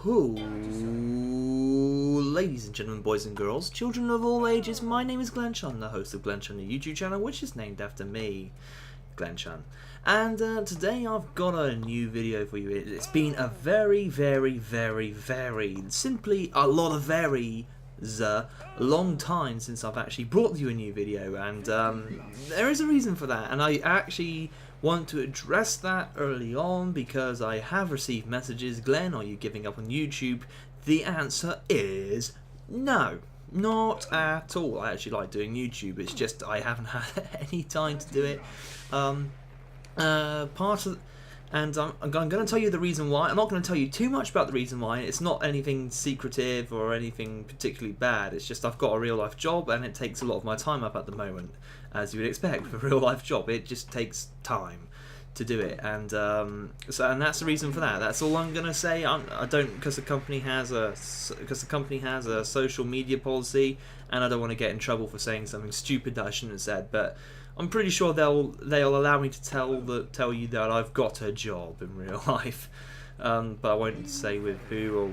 Ladies and gentlemen, boys and girls, children of all ages, my name is Glen Chun, the host of Glen Chun, a YouTube channel which is named after me, Glen Chun. And today I've got a new video for you. It's been a very, simply a lot of very long time since I've actually brought you a new video, and there is a reason for that, and I actually want to address that early on because I have received messages. Glenn, are you giving up on YouTube? The answer is no, not at all. I actually like doing YouTube, it's just I haven't had any time to do it. And I'm going to tell you the reason why. I'm not going to tell you too much about the reason why. It's not anything secretive or anything particularly bad. It's just I've got a real life job and it takes a lot of my time up at the moment. As you would expect for a real life job, it just takes time to do it. And and that's the reason for that. That's all I'm going to say. I don't, because the company has a social media policy, and I don't want to get in trouble for saying something stupid that I shouldn't have said. But I'm pretty sure they'll allow me to tell you that I've got a job in real life, but I won't say with who or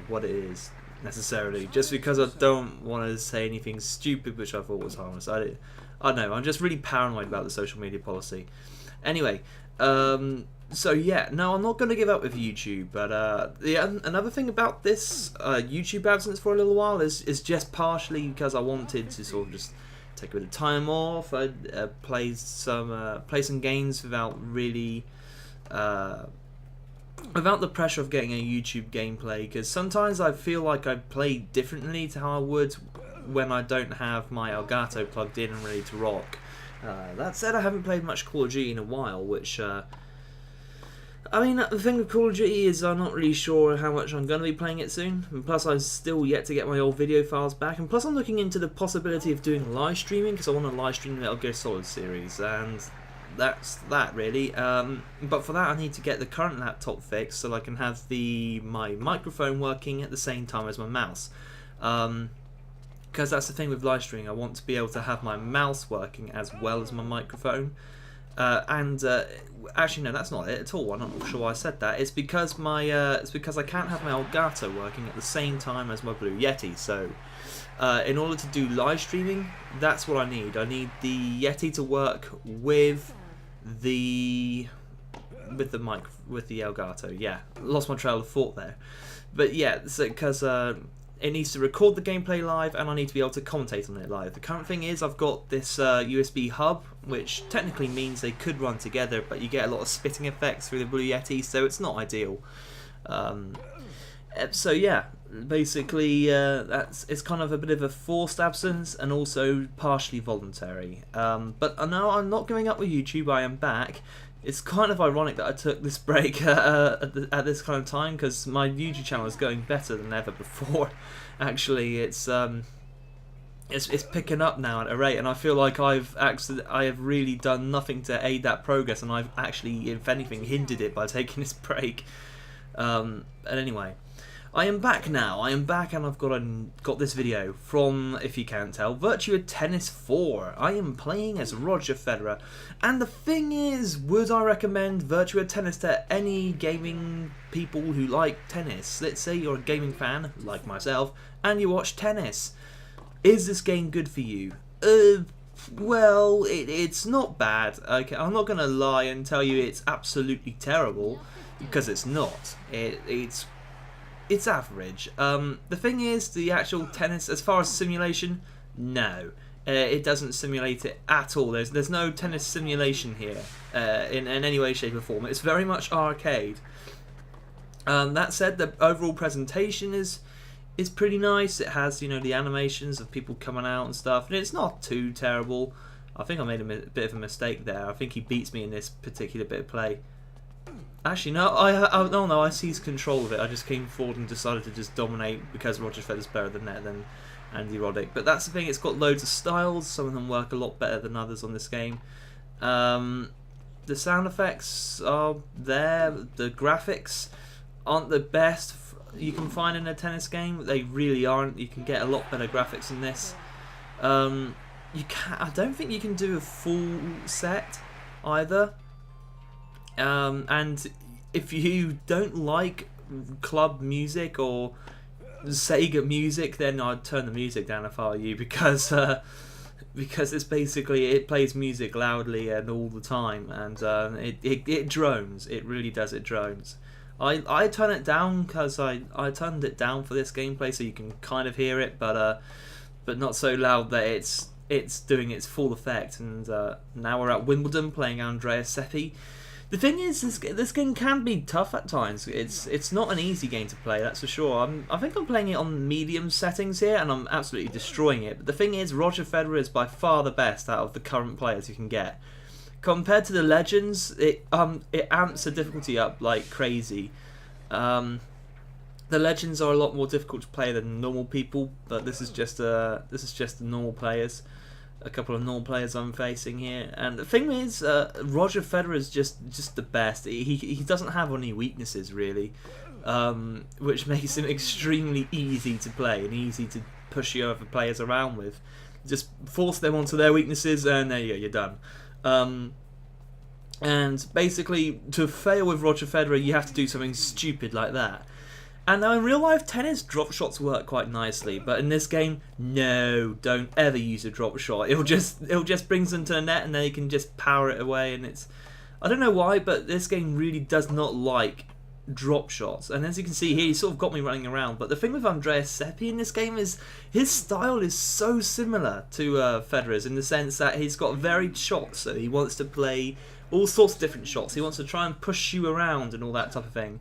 what it is necessarily, just because I don't want to say anything stupid which I thought was harmless. I don't know. I'm just really paranoid about the social media policy. Anyway, so yeah, no, I'm not going to give up with YouTube, but another thing about this YouTube absence for a little while is just partially because I wanted to sort of just take a bit of time off. I'd play some games without really without the pressure of getting a YouTube gameplay, because sometimes I feel like I play differently to how I would when I don't have my Elgato plugged in and ready to rock. That said, I haven't played much Call of Duty in a while, which I mean, the thing with Call of Duty is I'm not really sure how much I'm going to be playing it soon, and plus I'm still yet to get my old video files back, and plus I'm looking into the possibility of doing live streaming, because I want to live stream the Metal Gear Solid series, and that's that really. But for that I need to get the current laptop fixed so I can have my microphone working at the same time as my mouse. Because that's the thing with live streaming, I want to be able to have my mouse working as well as my microphone. Actually no, that's not it at all. I'm not sure why I said that. It's because I can't have my Elgato working at the same time as my Blue Yeti. So in order to do live streaming, that's what I need. I need the Yeti to work with the Elgato. Yeah, lost my trail of thought there. But yeah, because it needs to record the gameplay live, and I need to be able to commentate on it live. The current thing is I've got this USB hub, which technically means they could run together, but you get a lot of spitting effects through the Blue Yeti, so it's not ideal. So yeah, basically it's kind of a bit of a forced absence and also partially voluntary. But no, I'm not giving up with YouTube. I am back. It's kind of ironic that I took this break at this kind of time, because my YouTube channel is going better than ever before. Actually, it's picking up now at a rate, and I feel like I have really done nothing to aid that progress, and I've actually, if anything, hindered it by taking this break. And anyway, I am back now. I am back, and I've got this video from, if you can't tell, Virtua Tennis 4. I am playing as Roger Federer, and the thing is, would I recommend Virtua Tennis to any gaming people who like tennis? Let's say you're a gaming fan, like myself, and you watch tennis. Is this game good for you? Well, it's not bad. Okay, I'm not going to lie and tell you it's absolutely terrible, because it's not. It's average. The thing is, the actual tennis, as far as simulation, no. It doesn't simulate it at all. There's no tennis simulation here in any way, shape or form. It's very much arcade. That said, the overall presentation is pretty nice. It has, you know, the animations of people coming out and stuff, and it's not too terrible. I think I made a bit of a mistake there. I think he beats me in this particular bit of play. Actually, no, I seized control of it. I just came forward and decided to just dominate because Roger Federer's better than Andy Roddick. But that's the thing, it's got loads of styles. Some of them work a lot better than others on this game. The sound effects are there. The graphics aren't the best you can find in a tennis game. They really aren't. You can get a lot better graphics in this. I don't think you can do a full set either. And if you don't like club music or Sega music, then I'd turn the music down if I were you, because it's basically, it plays music loudly and all the time, and it drones. It really does. It drones. I turn it down because I turned it down for this gameplay so you can kind of hear it, but not so loud that it's doing its full effect. And now we're at Wimbledon playing Andreas Seppi. The thing is, this game can be tough at times. It's not an easy game to play, that's for sure. I think I'm playing it on medium settings here, and I'm absolutely destroying it. But the thing is, Roger Federer is by far the best out of the current players you can get. Compared to the legends, it amps the difficulty up like crazy. The legends are a lot more difficult to play than normal people, but this is just the normal players. A couple of normal players I'm facing here, and the thing is, Roger Federer is just the best. He doesn't have any weaknesses really, which makes him extremely easy to play and easy to push your other players around with. Just force them onto their weaknesses, and there you go, you're done. And basically, to fail with Roger Federer, you have to do something stupid like that. And now in real life tennis, drop shots work quite nicely, but in this game, no, don't ever use a drop shot. It'll just brings them to the net, and then you can just power it away. And I don't know why, but this game really does not like drop shots. And as you can see here, he sort of got me running around. But the thing with Andreas Seppi in this game is his style is so similar to Federer's, in the sense that he's got varied shots. So he wants to play all sorts of different shots. He wants to try and push you around and all that type of thing.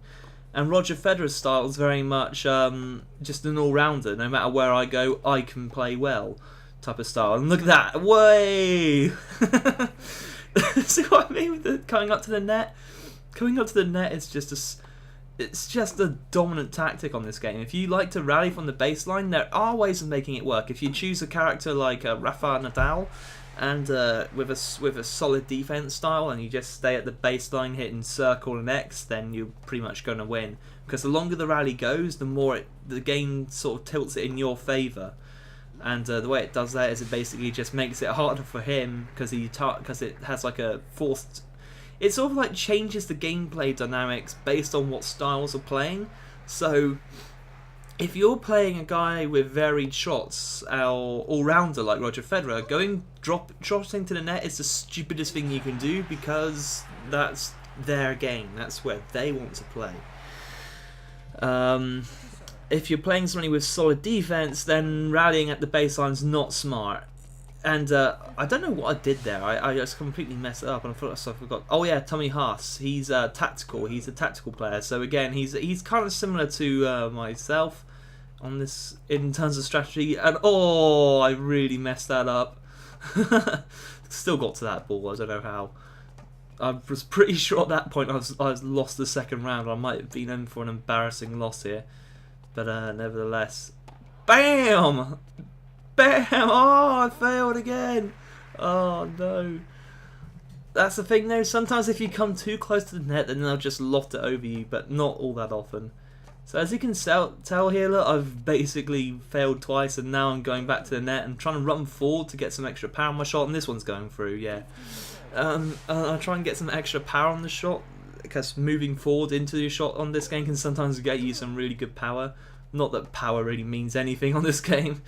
And Roger Federer's style is very much just an all-rounder. No matter where I go, I can play well type of style. And look at that. Way! See what I mean with the coming up to the net? Coming up to the net is just a dominant tactic on this game. If you like to rally from the baseline, there are ways of making it work. If you choose a character like Rafa Nadal, and with a solid defense style, and you just stay at the baseline hitting circle and X, then you're pretty much going to win. Because the longer the rally goes, the more the game sort of tilts it in your favour. And the way it does that is it basically just makes it harder for him, because it has like a forced... It sort of like changes the gameplay dynamics based on what styles are playing. So if you're playing a guy with varied shots, all-rounder like Roger Federer, trotting to the net is the stupidest thing you can do, because that's their game. That's where they want to play. If you're playing somebody with solid defense, then rallying at the baseline's not smart. And I don't know what I did there. I just completely messed it up, and I forgot. Oh yeah, Tommy Haas. He's tactical. He's a tactical player. So again, he's kind of similar to myself on this in terms of strategy. And oh, I really messed that up. Still got to that ball. I don't know how. I was pretty sure at that point I was lost the second round. I might have been in for an embarrassing loss here, but nevertheless, bam. Bam! Oh, I failed again! Oh no. That's the thing though, sometimes if you come too close to the net, then they'll just loft it over you, but not all that often. So as you can tell here, look, I've basically failed twice, and now I'm going back to the net and trying to run forward to get some extra power on my shot, and this one's going through, yeah. I'll try and get some extra power on the shot, because moving forward into your shot on this game can sometimes get you some really good power. Not that power really means anything on this game.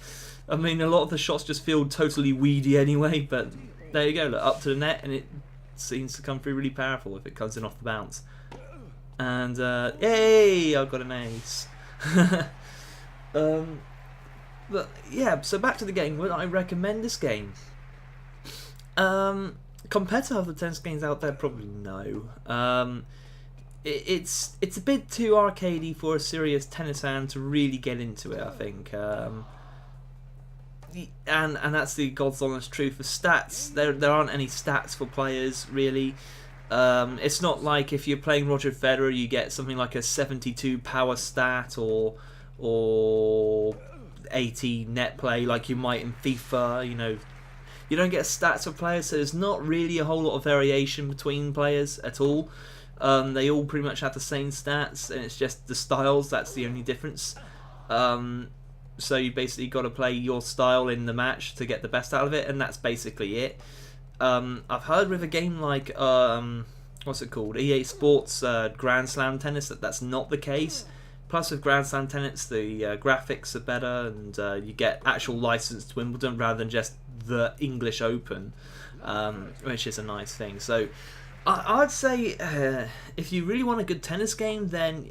I mean, a lot of the shots just feel totally weedy anyway, but there you go, look, up to the net, and it seems to come through really powerful if it comes in off the bounce. And, yay, I've got an ace. But, yeah, so back to the game. Would I recommend this game? Compared to other tennis games out there, probably no. It's a bit too arcadey for a serious tennis fan to really get into it, I think. And that's the God's honest truth. For stats, there aren't any stats for players really. It's not like if you're playing Roger Federer, you get something like a 72 power stat or 80 net play like you might in FIFA. You know, you don't get stats for players, so there's not really a whole lot of variation between players at all. They all pretty much have the same stats, and it's just the styles that's the only difference. So you basically got to play your style in the match to get the best out of it, and that's basically it. I've heard with a game like what's it called? EA Sports Grand Slam Tennis. That's not the case. Plus, with Grand Slam Tennis, the graphics are better, and you get actual licensed Wimbledon rather than just the English Open, which is a nice thing. So, I'd say if you really want a good tennis game, then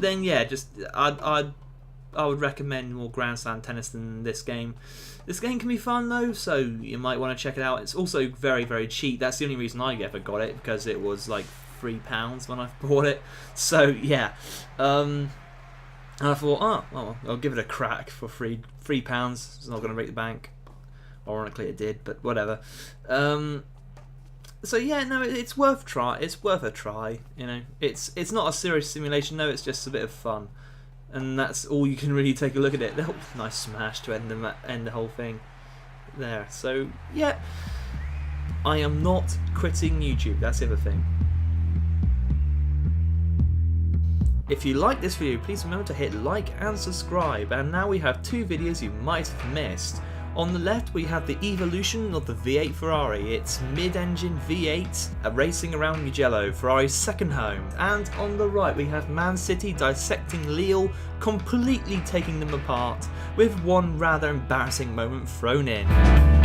yeah, just I would recommend more Grand Slam Tennis than this game. This game can be fun though, so you might want to check it out. It's also very, very cheap. That's the only reason I ever got it, because it was like £3 when I bought it. So yeah, and I thought, oh well, I'll give it a crack for £3. It's not going to break the bank. Ironically, it did, but whatever. So yeah, no, it's worth a try. You know, it's not a serious simulation. No, it's just a bit of fun, and that's all you can really take a look at it. Oh, nice smash to end the whole thing there. So yeah, I am not quitting YouTube. That's the other thing. If you like this video, please remember to hit like and subscribe. And now we have 2 videos you might have missed. On the left we have the evolution of the V8 Ferrari, its mid-engine V8 racing around Mugello, Ferrari's second home. And on the right we have Man City dissecting Lille, completely taking them apart, with one rather embarrassing moment thrown in.